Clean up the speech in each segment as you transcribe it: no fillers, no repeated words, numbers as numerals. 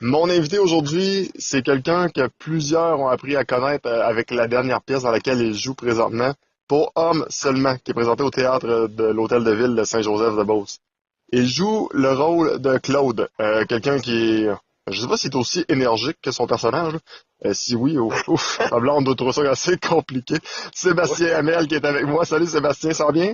Mon invité aujourd'hui, c'est quelqu'un que plusieurs ont appris à connaître avec la dernière pièce dans laquelle il joue présentement, Pour hommes seulement, qui est présentée au théâtre de l'Hôtel de Ville de Saint-Joseph-de-Beauce. Il joue le rôle de Claude, quelqu'un qui est, je sais pas s'il est aussi énergique que son personnage, là. Si oui, ouf, ma blonde doit trouver ça assez compliqué. Ouais. Sébastien Hamel qui est avec moi. Salut Sébastien, ça va bien?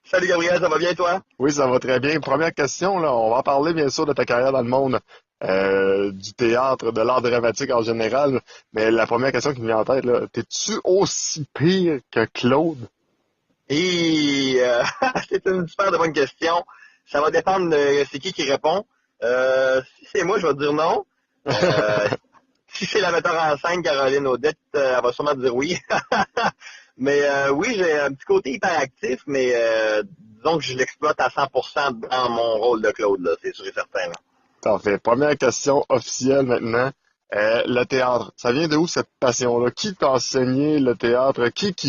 Salut Gabriel, ça va bien toi? Oui, ça va très bien. Première question, là, on va parler bien sûr de ta carrière dans le monde du théâtre, de l'art dramatique en général. Mais la première question qui me vient en tête, là, t'es-tu aussi pire que Claude? Et c'est une super de bonne question. Ça va dépendre de c'est qui répond. Si c'est moi, je vais dire non. Euh, Si c'est la metteur en scène Caroline Audette, elle va sûrement dire oui. Mais oui, j'ai un petit côté hyperactif, mais disons que je l'exploite à 100% dans mon rôle de Claude, là, c'est sûr et certain. Là. Parfait. Première question officielle maintenant. Le théâtre, ça vient de où cette passion-là? Qui t'a enseigné le théâtre? Qui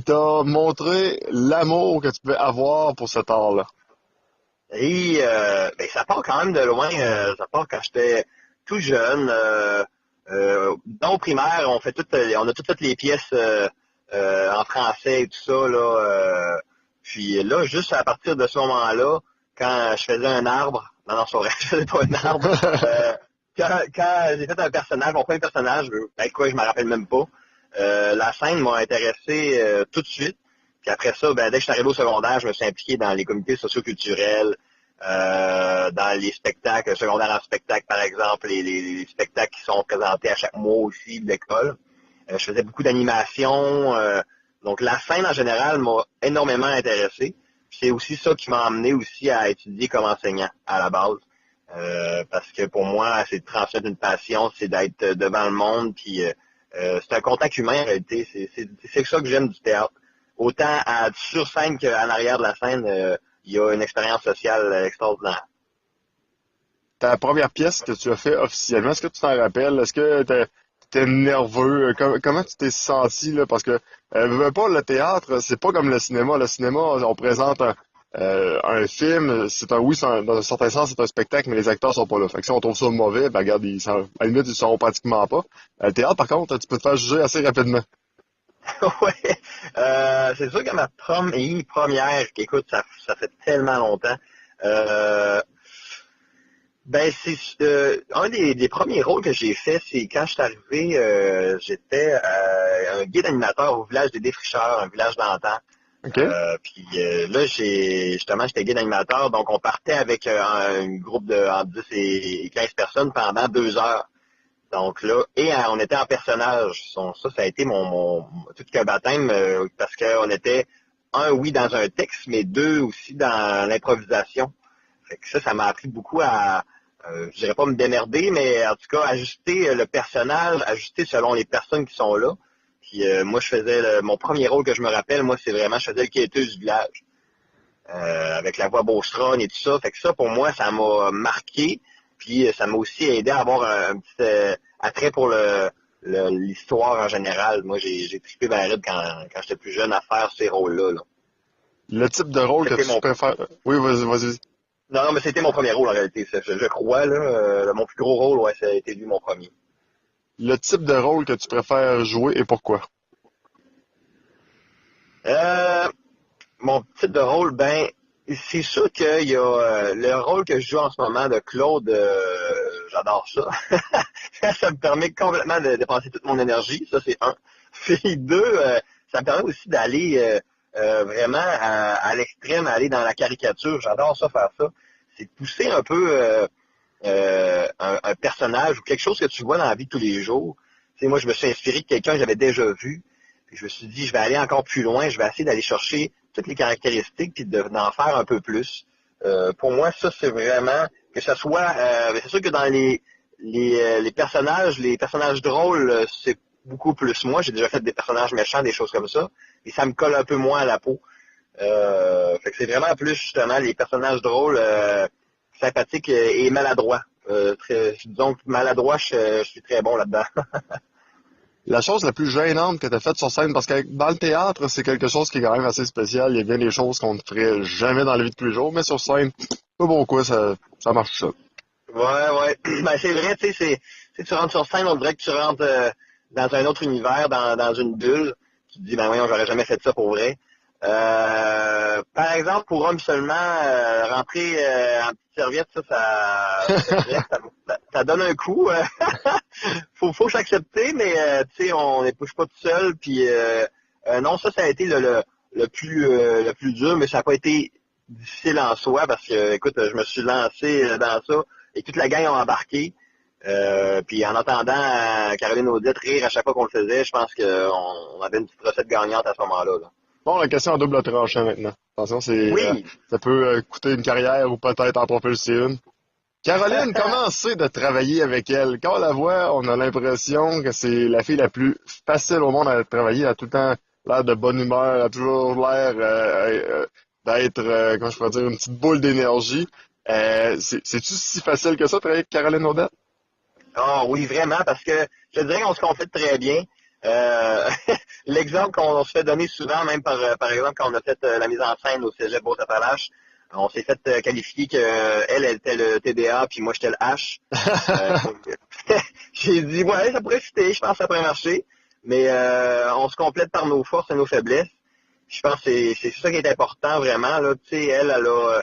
t'a montré l'amour que tu peux avoir pour cet art-là? Et ben, ça part quand même de loin. Ça part quand j'étais tout jeune. Dans le primaire, on a toutes fait les pièces en français et tout ça. Là, puis là, juste à partir de ce moment-là, quand je faisais un arbre, non, non, c'est pas vrai, je faisais pas un arbre. Quand j'ai fait un personnage, mon premier personnage, ben quoi, je me rappelle même pas. La scène m'a intéressé tout de suite. Puis après ça, ben, dès que je suis arrivé au secondaire, je me suis impliqué dans les comités socioculturels, dans les spectacles, secondaires en spectacle, par exemple, les spectacles qui sont présentés à chaque mois aussi de l'école. Je faisais beaucoup d'animation. Donc la scène en général m'a énormément intéressé. C'est aussi ça qui m'a amené aussi à étudier comme enseignant à la base. Parce que pour moi, c'est de transmettre une passion, c'est d'être devant le monde, puis c'est un contact humain en réalité. C'est ça que j'aime du théâtre. Autant sur scène qu'en arrière de la scène, il y a une expérience sociale extraordinaire. Ta première pièce que tu as fait officiellement, est-ce que tu t'en rappelles? Est-ce que t'étais nerveux? Comment tu t'es senti, là? Parce que, veux pas, le théâtre, c'est pas comme le cinéma. Le cinéma, on présente un film, oui, dans un certain sens, c'est un spectacle, mais les acteurs sont pas là. Fait que si on trouve ça mauvais, ben regarde, à la limite, ils seront pratiquement pas. Le théâtre, par contre, tu peux te faire juger assez rapidement. Ouais, c'est sûr que ma première, écoute, ça fait tellement longtemps. Euh, Ben, c'est un des premiers rôles que j'ai fait, c'est quand je suis arrivé, j'étais un guide animateur au village des Défricheurs, un village d'antan. OK? Puis là, j'étais guide animateur, donc on partait avec un groupe de entre 10 et 15 personnes pendant 2 heures. Donc là, et on était en personnage. Ça a été mon tout qu'un baptême, parce qu'on était, oui, dans un texte, mais deux aussi dans l'improvisation. Fait que ça m'a appris beaucoup je dirais pas me démerder, mais en tout cas, ajuster le personnage, ajuster selon les personnes qui sont là. Puis moi, je faisais mon premier rôle que je me rappelle, moi, c'est vraiment, je faisais le quêteur du village, avec la voix beauceronne et tout ça. Fait que ça, pour moi, ça m'a marqué. Puis ça m'a aussi aidé à avoir un petit attrait pour l'histoire en général. Moi, j'ai trippé ben raide quand j'étais plus jeune à faire ces rôles-là. Là. Le type de rôle que C'était tu mon préfères. Oui, vas-y. Non, non, mais c'était mon premier rôle en réalité. Je crois, là. Mon plus gros rôle, ouais, ça a été lui mon premier. Le type de rôle que tu préfères jouer et pourquoi? Euh, Mon type de rôle, ben, c'est sûr qu'il y a le rôle que je joue en ce moment de Claude, j'adore ça. Ça me permet complètement de dépenser toute mon énergie, ça c'est un. Puis deux, ça me permet aussi d'aller vraiment à l'extrême, aller dans la caricature. J'adore ça, faire ça. C'est de pousser un peu un personnage ou quelque chose que tu vois dans la vie de tous les jours. Tu sais, moi, je me suis inspiré de quelqu'un que j'avais déjà vu. Puis je me suis dit, je vais aller encore plus loin, je vais essayer d'aller chercher toutes les caractéristiques puis d'en faire un peu plus. Pour moi, ça, c'est vraiment que ce soit. C'est sûr que dans les personnages drôles, c'est beaucoup plus moi. J'ai déjà fait des personnages méchants, des choses comme ça. Et ça me colle un peu moins à la peau. Fait que c'est vraiment plus justement les personnages drôles, sympathiques et maladroits. Disons que maladroit, je suis très bon là-dedans. La chose la plus gênante que tu as faite sur scène, parce que dans le théâtre, c'est quelque chose qui est quand même assez spécial. Il y a bien des choses qu'on ne ferait jamais dans la vie de tous les jours, mais sur scène, pas pourquoi ça marche ça. Ouais. Ben, c'est vrai, tu sais, tu rentres sur scène, on dirait que tu rentres dans un autre univers, dans une bulle. Tu te dis, ben voyons, j'aurais jamais fait ça pour vrai. Par exemple, pour hommes seulement, rentrer en petite serviette, je te dirais que ça donne un coup. Faut s'accepter, mais tu sais, on n'est pas tout seul. Puis non, ça a été le plus dur, mais ça n'a pas été difficile en soi parce que, écoute, je me suis lancé dans ça et toute la gang a embarqué. Puis en entendant Caroline Audette rire à chaque fois qu'on le faisait, je pense qu'on avait une petite recette gagnante à ce moment-là. Là. Bon, la question à double tranchant maintenant. Attention, Oui, ça peut coûter une carrière ou peut-être en propulser une. Caroline, comment c'est de travailler avec elle? Quand on la voit, on a l'impression que c'est la fille la plus facile au monde à travailler. Elle a tout le temps l'air de bonne humeur, elle a toujours l'air d'être, comment je pourrais dire, une petite boule d'énergie. C'est-tu si facile que ça, de travailler avec Caroline Audette? ah oui, vraiment, parce que je dirais qu'on se complète très bien. Euh, L'exemple qu'on se fait donner souvent, même par exemple quand on a fait la mise en scène au Cégep Beauce-Appalaches, on s'est fait qualifier qu'elle elle était le TDA, puis moi j'étais le H. Euh, J'ai dit, ouais, ça pourrait fitter, je pense que ça pourrait marcher. Mais on se complète par nos forces et nos faiblesses. Je pense que c'est ça qui est important vraiment. Là. Tu sais, elle a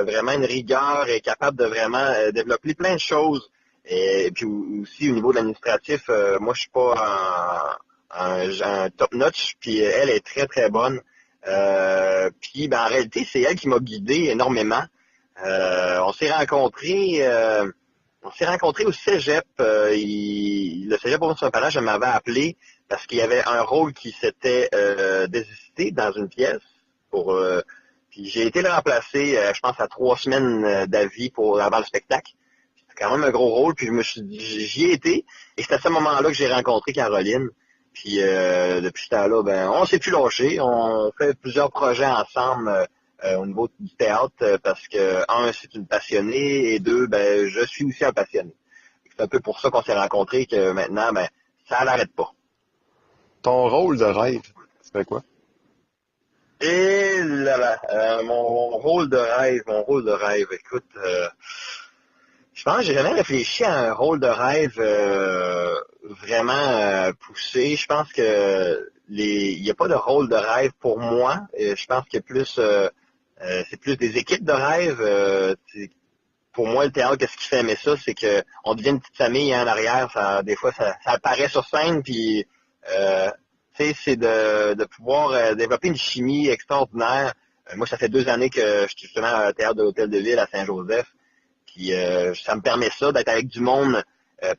vraiment une rigueur et est capable de vraiment développer plein de choses. Et puis aussi au niveau de l'administratif, moi je suis pas un top notch, puis elle est très très bonne. Puis ben, en réalité, c'est elle qui m'a guidé énormément. On s'est rencontrés. On s'est rencontrés au cégep. Le cégep au Saint-Palais, je m'avais appelé parce qu'il y avait un rôle qui s'était désisté dans une pièce. Pour, puis j'ai été le remplacer, je pense, à 3 semaines d'avis avant le spectacle. C'était quand même un gros rôle. Puis je me suis dit, j'y ai été. Et c'est à ce moment-là que j'ai rencontré Caroline. Puis depuis ce temps-là, ben, on s'est plus lâché. On fait plusieurs projets ensemble. Au niveau du théâtre parce que, un, c'est une passionnée et deux, ben, je suis aussi un passionné. C'est un peu pour ça qu'on s'est rencontrés que maintenant, ben, ça n'arrête pas. Ton rôle de rêve, c'est quoi? Et là, mon rôle de rêve, écoute, je pense que j'ai jamais réfléchi à un rôle de rêve vraiment poussé. Je pense que il n'y a pas de rôle de rêve pour moi. Je pense que c'est plus des équipes de rêve. Pour moi, le théâtre, qu'est-ce qui fait aimer ça, c'est que on devient une petite famille hein, en arrière. Des fois, ça apparaît sur scène, puis tu sais, c'est de pouvoir développer une chimie extraordinaire. Moi, ça fait 2 années que je suis justement à théâtre de l'Hôtel de Ville à Saint-Joseph. Puis ça me permet ça, d'être avec du monde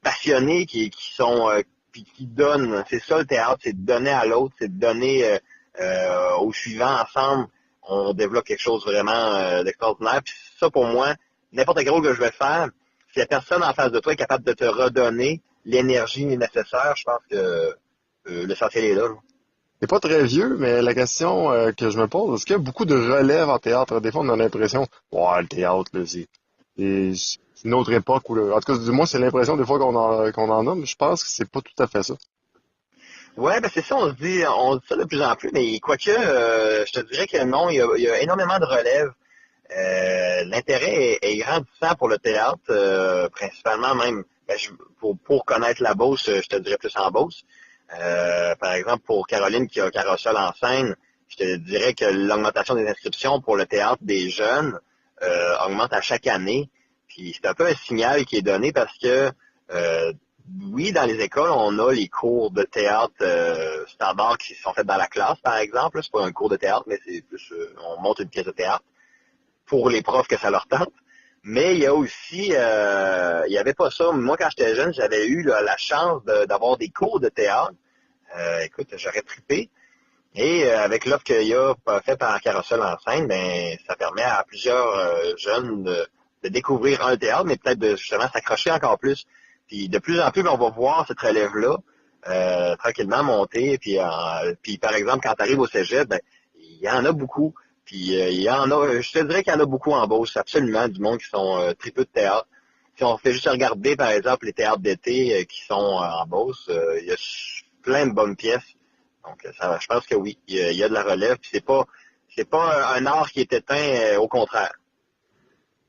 passionné qui sont qui donnent. C'est ça le théâtre, c'est de donner à l'autre, c'est de donner au suivant ensemble. On développe quelque chose vraiment d'extraordinaire. Puis ça pour moi, n'importe quel rôle que je vais faire, si la personne en face de toi est capable de te redonner l'énergie nécessaire, je pense que l'essentiel est là. T'es pas très vieux, mais la question que je me pose, est-ce qu'il y a beaucoup de relève en théâtre? Des fois, on a l'impression, ouais, le théâtre, là, c'est une autre époque. En tout cas, du moins, c'est l'impression des fois qu'on en a, mais je pense que c'est pas tout à fait ça. Ouais, ben c'est ça, on se dit ça de plus en plus, mais quoique, je te dirais que non, il y a énormément de relève. L'intérêt est grandissant pour le théâtre, principalement même, ben, pour connaître la Beauce, je te dirais plus en Beauce. Par exemple, pour Caroline qui a Carrossel en scène, je te dirais que l'augmentation des inscriptions pour le théâtre des jeunes augmente à chaque année. Puis c'est un peu un signal qui est donné parce que euh, oui, dans les écoles, on a les cours de théâtre standards qui sont faits dans la classe, par exemple. C'est pas un cours de théâtre, mais c'est plus on monte une pièce de théâtre pour les profs que ça leur tente. Mais il y a aussi, il n'y avait pas ça. Moi, quand j'étais jeune, j'avais eu là, la chance d'avoir des cours de théâtre. Écoute, j'aurais trippé. Et avec l'offre qu'il y a fait par Carousel en scène, ben, ça permet à plusieurs jeunes de découvrir un théâtre, mais peut-être de justement s'accrocher encore plus. Puis de plus en plus, ben, on va voir cette relève-là tranquillement monter. Puis par exemple, quand tu arrives au cégep, ben, il y en a beaucoup. Puis il y en a, je te dirais qu'il y en a beaucoup en Beauce, absolument, du monde qui sont tripeux de théâtre. Si on fait juste regarder, par exemple, les théâtres d'été qui sont en Beauce, il y a plein de bonnes pièces. Donc, ça, je pense que oui, il y a de la relève. Puis c'est pas un art qui est éteint, au contraire.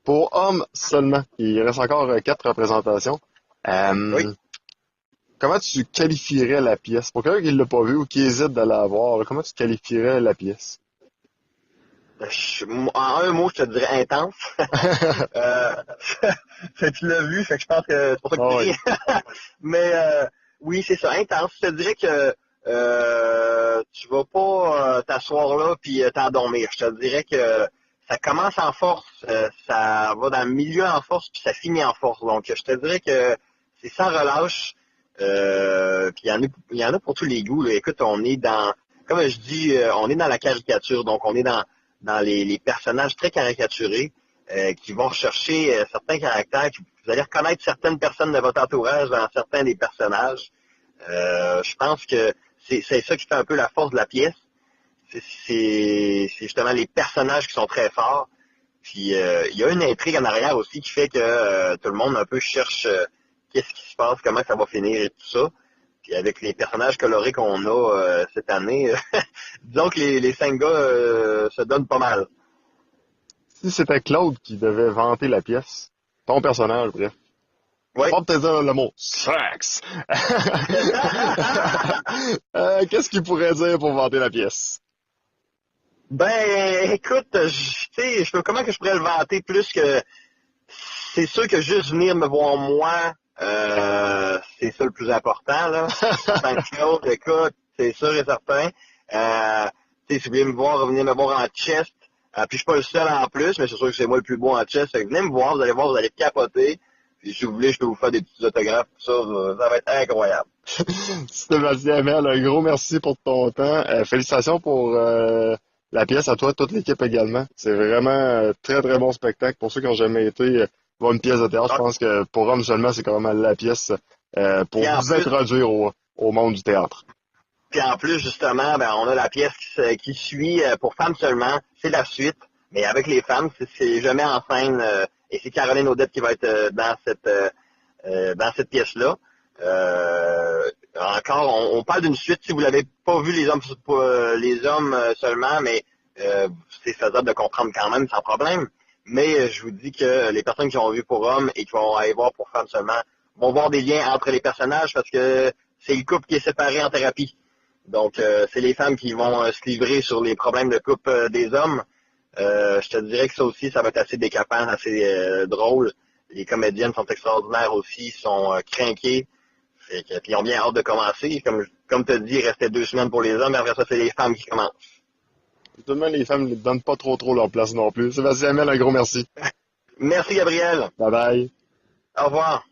Pour hommes seulement, il reste encore 4 représentations. Oui. Euh, Comment tu qualifierais la pièce? Pour quelqu'un qui ne l'a pas vu ou qui hésite d'aller la voir, comment tu qualifierais la pièce? En un mot, je te dirais intense. Euh, tu l'as vu, fait que je pense que c'est pour ça que Ah tu oui. ris. Mais oui, c'est ça, intense. Je te dirais que tu vas pas t'asseoir là puis t'endormir. Je te dirais que ça commence en force, ça va dans le milieu en force puis ça finit en force. Donc je te dirais que c'est sans relâche. Puis il y en a pour tous les goûts, là. Écoute, on est dans, comme je dis, on est dans la caricature. Donc on est dans les personnages très caricaturés qui vont chercher certains caractères. Vous allez reconnaître certaines personnes de votre entourage dans certains des personnages. Je pense que c'est ça qui fait un peu la force de la pièce. C'est justement les personnages qui sont très forts. Puis il y a une intrigue en arrière aussi qui fait que tout le monde un peu cherche qu'est-ce qui se passe, comment ça va finir et tout ça. Puis avec les personnages colorés qu'on a cette année, disons que les 5 gars se donnent pas mal. Si c'était Claude qui devait vanter la pièce, ton personnage, bref. Oui. Pas peut-être dire le mot sexe. Qu'est-ce qu'il pourrait dire pour vanter la pièce? Ben, écoute, tu sais, comment que je pourrais le vanter plus que c'est sûr que juste venir me voir moi, c'est ça le plus important, là. En tant que Claude, écoute, c'est sûr et certain. Tu sais, si vous voulez me voir, venez me voir en chest. Puis je suis pas le seul en plus, mais c'est sûr que c'est moi le plus beau en chest. Fait que venez me voir, vous allez capoter. Puis si vous voulez, je peux vous faire des petits autographes, tout ça, ça va être incroyable. Sébastien Hamel, un gros merci pour ton temps. Félicitations pour la pièce à toi, toute l'équipe également. C'est vraiment très très bon spectacle. Pour ceux qui n'ont jamais été voir une pièce de théâtre, je Ah, pense que pour hommes seulement, c'est quand même la pièce pour puis en vous plus, introduire au monde du théâtre. Puis en plus, justement, ben, on a la pièce qui suit pour femmes seulement. C'est la suite. Mais avec les femmes, c'est jamais en scène. Et c'est Caroline Odette qui va être dans cette pièce-là. Encore, on parle d'une suite. Si vous l'avez pas vu, les hommes seulement, mais c'est faisable de comprendre quand même sans problème. Mais je vous dis que les personnes qui ont vu pour hommes et qui vont aller voir pour femmes seulement vont voir des liens entre les personnages parce que c'est le couple qui est séparé en thérapie. Donc, c'est les femmes qui vont se livrer sur les problèmes de couple des hommes. Je te dirais que ça aussi, ça va être assez décapant, assez drôle. Les comédiennes sont extraordinaires aussi, ils sont crinqués. Puis ils ont bien hâte de commencer. Comme tu as dit, il restait 2 semaines pour les hommes, mais après ça, c'est les femmes qui commencent. Tout de même, les femmes ne donnent pas trop leur place non plus. Sébastien Hamel, un gros merci. Merci, Gabriel. Bye bye. Au revoir.